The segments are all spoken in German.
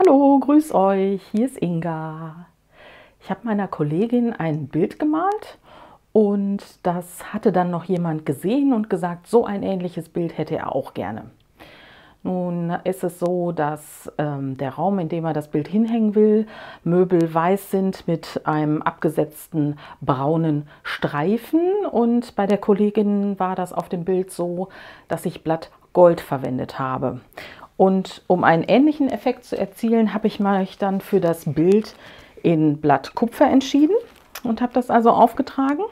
Hallo, grüß euch, hier ist Inga. Ich habe meiner Kollegin ein Bild gemalt und das hatte dann noch jemand gesehen und gesagt, so ein ähnliches Bild hätte er auch gerne. Nun ist es so, dass der Raum, in dem er das Bild hinhängen will, Möbel weiß sind mit einem abgesetzten braunen Streifen, und bei der Kollegin war das auf dem Bild so, dass ich Blattgold verwendet habe. Und um einen ähnlichen Effekt zu erzielen, habe ich mich dann für das Bild in Blattkupfer entschieden und habe das also aufgetragen.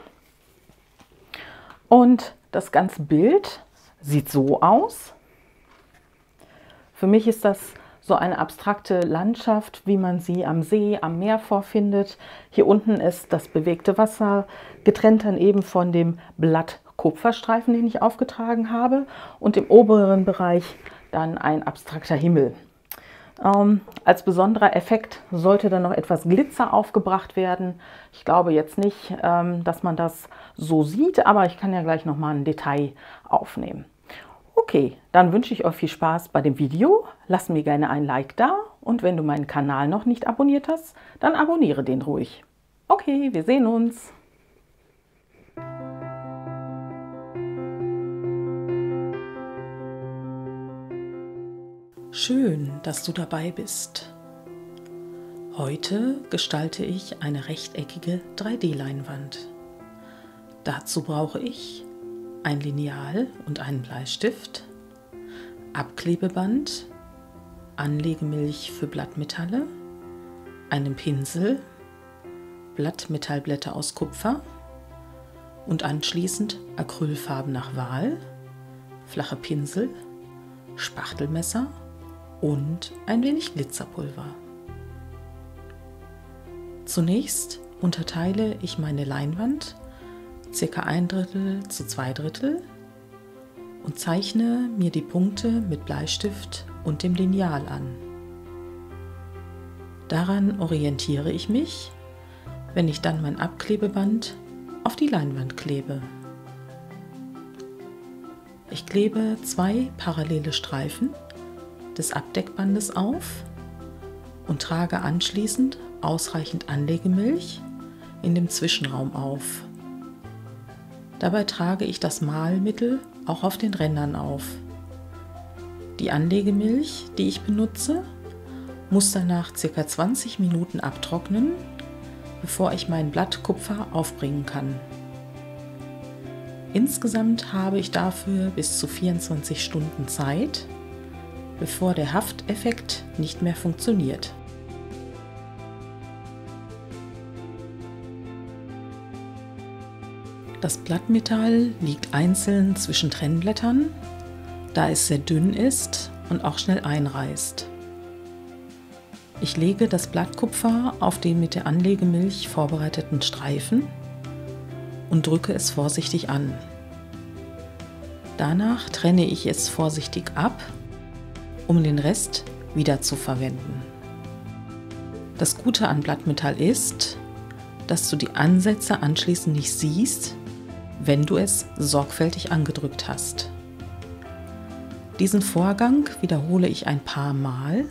Und das ganze Bild sieht so aus. Für mich ist das so eine abstrakte Landschaft, wie man sie am See, am Meer vorfindet. Hier unten ist das bewegte Wasser, getrennt dann eben von dem Blattkupferstreifen, den ich aufgetragen habe. Und im oberen Bereich dann ein abstrakter Himmel. Als besonderer Effekt sollte dann noch etwas Glitzer aufgebracht werden. Ich glaube jetzt nicht, dass man das so sieht, aber ich kann ja gleich noch mal ein Detail aufnehmen. Okay, dann wünsche ich euch viel Spaß bei dem Video. Lass mir gerne ein Like da und wenn du meinen Kanal noch nicht abonniert hast, dann abonniere den ruhig. Okay, wir sehen uns. Schön, dass du dabei bist. Heute gestalte ich eine rechteckige 3D-Leinwand. Dazu brauche ich ein Lineal und einen Bleistift, Abklebeband, Anlegemilch für Blattmetalle, einen Pinsel, Blattmetallblätter aus Kupfer und anschließend Acrylfarben nach Wahl, flache Pinsel, Spachtelmesser und ein wenig Glitzerpulver. Zunächst unterteile ich meine Leinwand ca. 1/3 zu 2/3 und zeichne mir die Punkte mit Bleistift und dem Lineal an. Daran orientiere ich mich, wenn ich dann mein Abklebeband auf die Leinwand klebe. Ich klebe 2 parallele Streifen des Abdeckbandes auf und trage anschließend ausreichend Anlegemilch in dem Zwischenraum auf. Dabei trage ich das Malmittel auch auf den Rändern auf. Die Anlegemilch, die ich benutze, muss danach ca. 20 Minuten abtrocknen, bevor ich mein Blattkupfer aufbringen kann. Insgesamt habe ich dafür bis zu 24 Stunden Zeit, bevor der Hafteffekt nicht mehr funktioniert. Das Blattmetall liegt einzeln zwischen Trennblättern, da es sehr dünn ist und auch schnell einreißt. Ich lege das Blattkupfer auf den mit der Anlegemilch vorbereiteten Streifen und drücke es vorsichtig an. Danach trenne ich es vorsichtig ab, um den Rest wieder zu verwenden. Das Gute an Blattmetall ist, dass du die Ansätze anschließend nicht siehst, wenn du es sorgfältig angedrückt hast. Diesen Vorgang wiederhole ich ein paar Mal,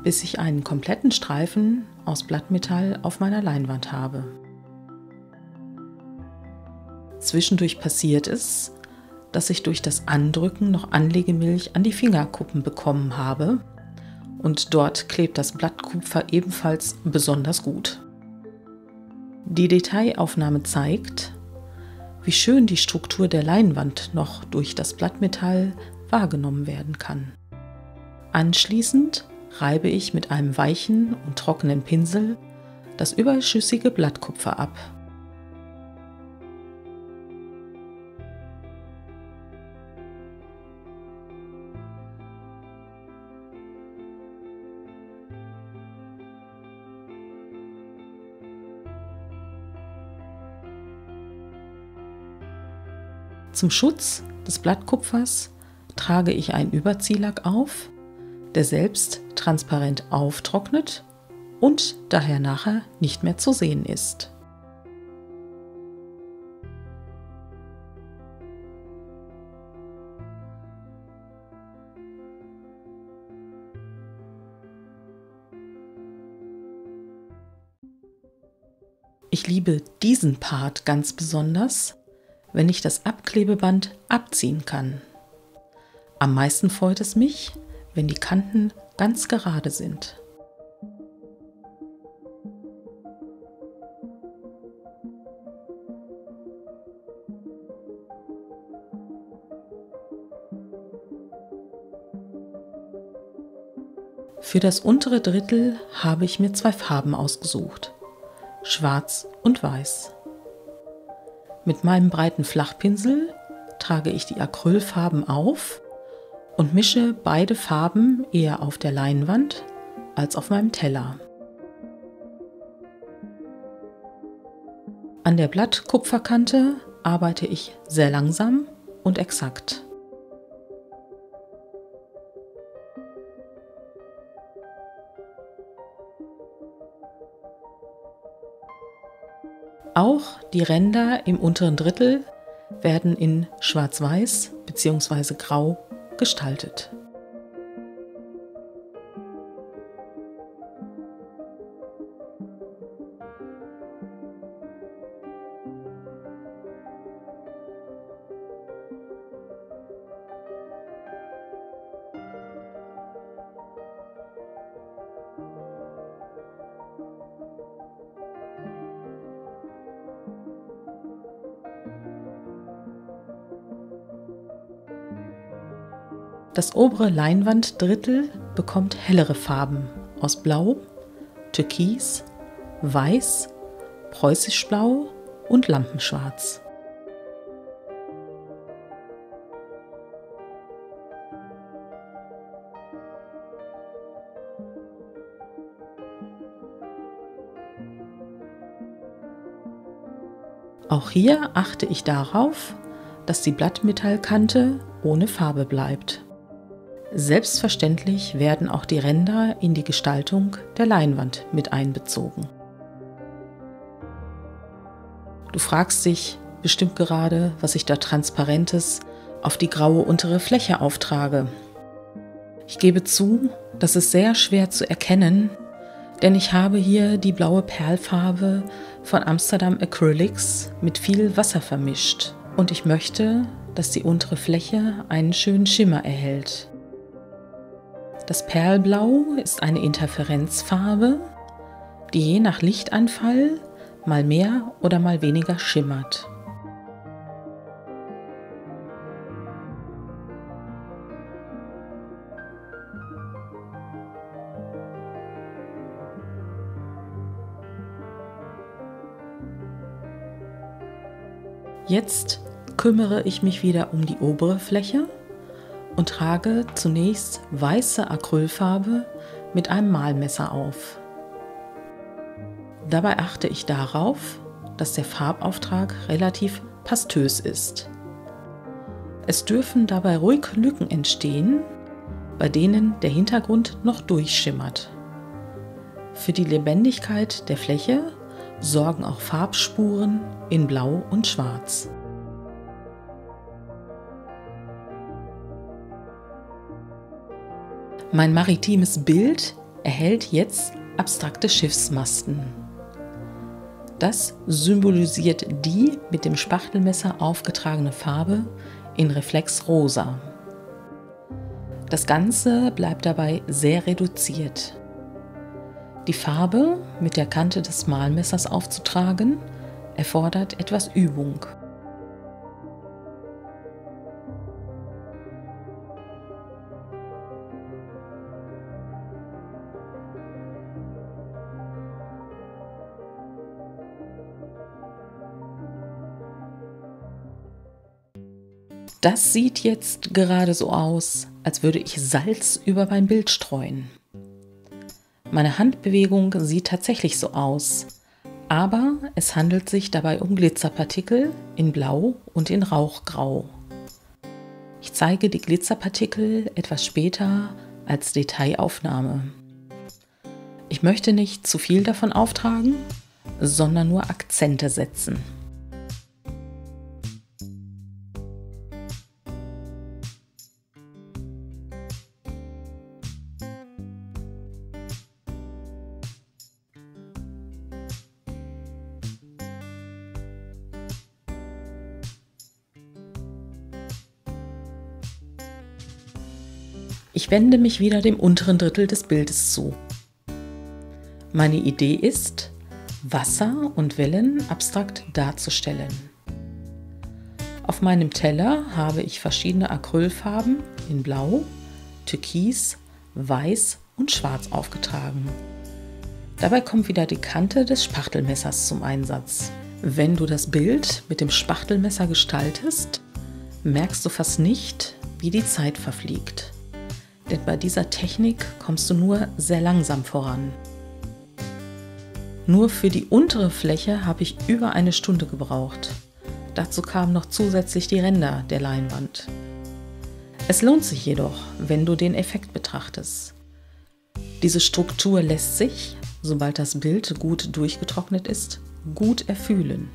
bis ich einen kompletten Streifen aus Blattmetall auf meiner Leinwand habe. Zwischendurch passiert es, dass ich durch das Andrücken noch Anlegemilch an die Fingerkuppen bekommen habe und dort klebt das Blattkupfer ebenfalls besonders gut. Die Detailaufnahme zeigt, wie schön die Struktur der Leinwand noch durch das Blattmetall wahrgenommen werden kann. Anschließend reibe ich mit einem weichen und trockenen Pinsel das überschüssige Blattkupfer ab. Zum Schutz des Blattkupfers trage ich einen Überziehlack auf, der selbst transparent auftrocknet und daher nachher nicht mehr zu sehen ist. Ich liebe diesen Part ganz besonders, wenn ich das Abklebeband abziehen kann. Am meisten freut es mich, wenn die Kanten ganz gerade sind. Für das untere Drittel habe ich mir 2 Farben ausgesucht, Schwarz und Weiß. Mit meinem breiten Flachpinsel trage ich die Acrylfarben auf und mische beide Farben eher auf der Leinwand als auf meinem Teller. An der Blattkupferkante arbeite ich sehr langsam und exakt. Auch die Ränder im unteren Drittel werden in Schwarz-Weiß bzw. Grau gestaltet. Das obere Leinwanddrittel bekommt hellere Farben aus Blau, Türkis, Weiß, Preußischblau und Lampenschwarz. Auch hier achte ich darauf, dass die Blattmetallkante ohne Farbe bleibt. Selbstverständlich werden auch die Ränder in die Gestaltung der Leinwand mit einbezogen. Du fragst dich bestimmt gerade, was ich da Transparentes auf die graue untere Fläche auftrage. Ich gebe zu, das ist sehr schwer zu erkennen, denn ich habe hier die blaue Perlfarbe von Amsterdam Acrylics mit viel Wasser vermischt und ich möchte, dass die untere Fläche einen schönen Schimmer erhält. Das Perlblau ist eine Interferenzfarbe, die je nach Lichtanfall mal mehr oder mal weniger schimmert. Jetzt kümmere ich mich wieder um die obere Fläche und trage zunächst weiße Acrylfarbe mit einem Malmesser auf. Dabei achte ich darauf, dass der Farbauftrag relativ pastös ist. Es dürfen dabei ruhig Lücken entstehen, bei denen der Hintergrund noch durchschimmert. Für die Lebendigkeit der Fläche sorgen auch Farbspuren in Blau und Schwarz. Mein maritimes Bild erhält jetzt abstrakte Schiffsmasten. Das symbolisiert die mit dem Spachtelmesser aufgetragene Farbe in Reflexrosa. Das Ganze bleibt dabei sehr reduziert. Die Farbe mit der Kante des Malmessers aufzutragen, erfordert etwas Übung. Das sieht jetzt gerade so aus, als würde ich Salz über mein Bild streuen. Meine Handbewegung sieht tatsächlich so aus, aber es handelt sich dabei um Glitzerpartikel in Blau und in Rauchgrau. Ich zeige die Glitzerpartikel etwas später als Detailaufnahme. Ich möchte nicht zu viel davon auftragen, sondern nur Akzente setzen. Ich wende mich wieder dem unteren Drittel des Bildes zu. Meine Idee ist, Wasser und Wellen abstrakt darzustellen. Auf meinem Teller habe ich verschiedene Acrylfarben in Blau, Türkis, Weiß und Schwarz aufgetragen. Dabei kommt wieder die Kante des Spachtelmessers zum Einsatz. Wenn du das Bild mit dem Spachtelmesser gestaltest, merkst du fast nicht, wie die Zeit verfliegt. Denn bei dieser Technik kommst du nur sehr langsam voran. Nur für die untere Fläche habe ich über eine Stunde gebraucht. Dazu kamen noch zusätzlich die Ränder der Leinwand. Es lohnt sich jedoch, wenn du den Effekt betrachtest. Diese Struktur lässt sich, sobald das Bild gut durchgetrocknet ist, gut erfühlen.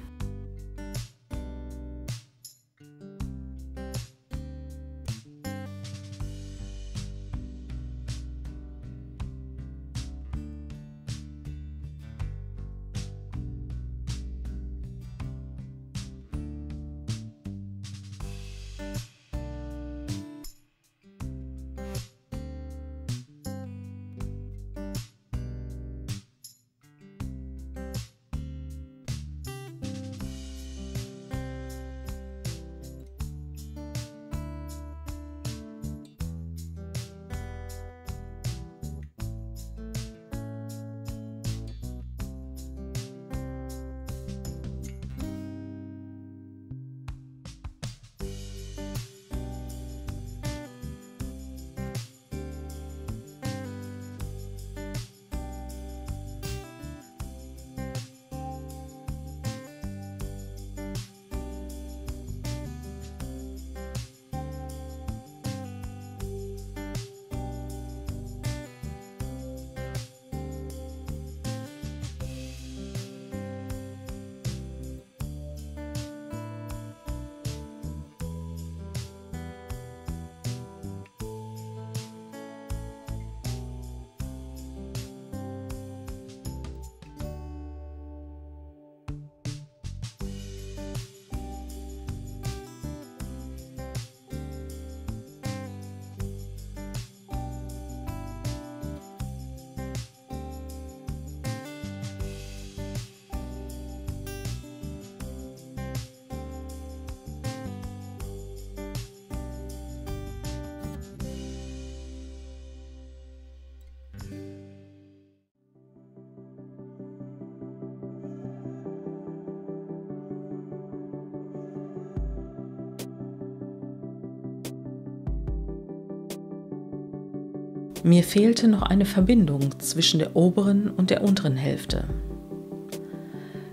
Mir fehlte noch eine Verbindung zwischen der oberen und der unteren Hälfte.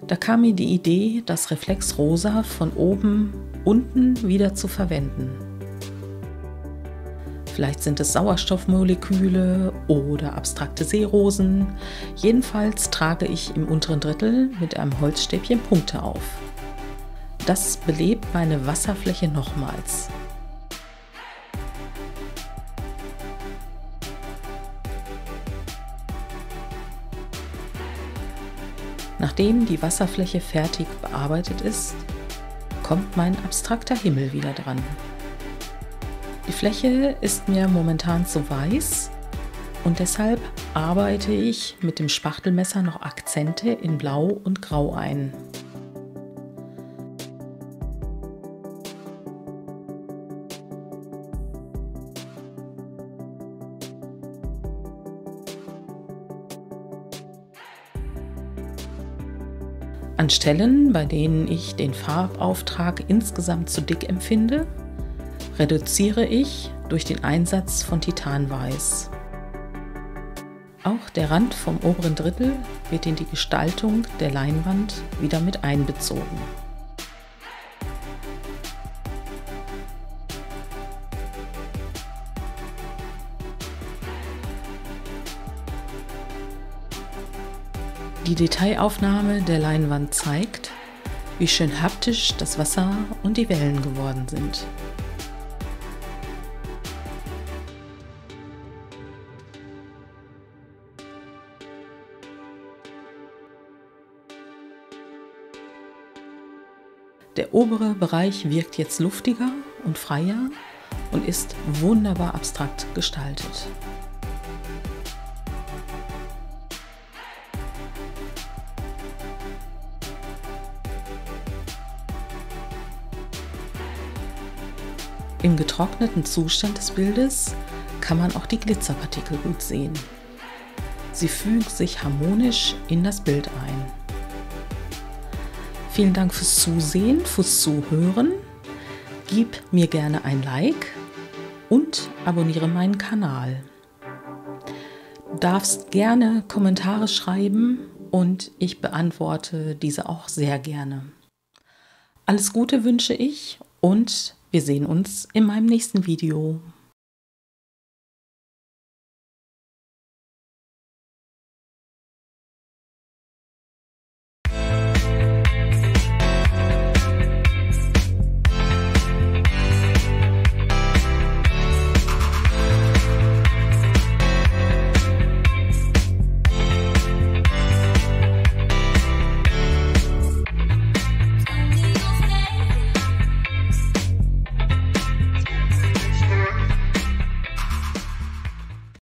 Da kam mir die Idee, das Reflexrosa von oben unten wieder zu verwenden. Vielleicht sind es Sauerstoffmoleküle oder abstrakte Seerosen. Jedenfalls trage ich im unteren Drittel mit einem Holzstäbchen Punkte auf. Das belebt meine Wasserfläche nochmals. Nachdem die Wasserfläche fertig bearbeitet ist, kommt mein abstrakter Himmel wieder dran. Die Fläche ist mir momentan zu weiß und deshalb arbeite ich mit dem Spachtelmesser noch Akzente in Blau und Grau ein. An Stellen, bei denen ich den Farbauftrag insgesamt zu dick empfinde, reduziere ich durch den Einsatz von Titanweiß. Auch der Rand vom oberen Drittel wird in die Gestaltung der Leinwand wieder mit einbezogen. Die Detailaufnahme der Leinwand zeigt, wie schön haptisch das Wasser und die Wellen geworden sind. Der obere Bereich wirkt jetzt luftiger und freier und ist wunderbar abstrakt gestaltet. Im getrockneten Zustand des Bildes kann man auch die Glitzerpartikel gut sehen. Sie fügen sich harmonisch in das Bild ein. Vielen Dank fürs Zusehen, fürs Zuhören. Gib mir gerne ein Like und abonniere meinen Kanal. Du darfst gerne Kommentare schreiben und ich beantworte diese auch sehr gerne. Alles Gute wünsche ich und wir sehen uns in meinem nächsten Video.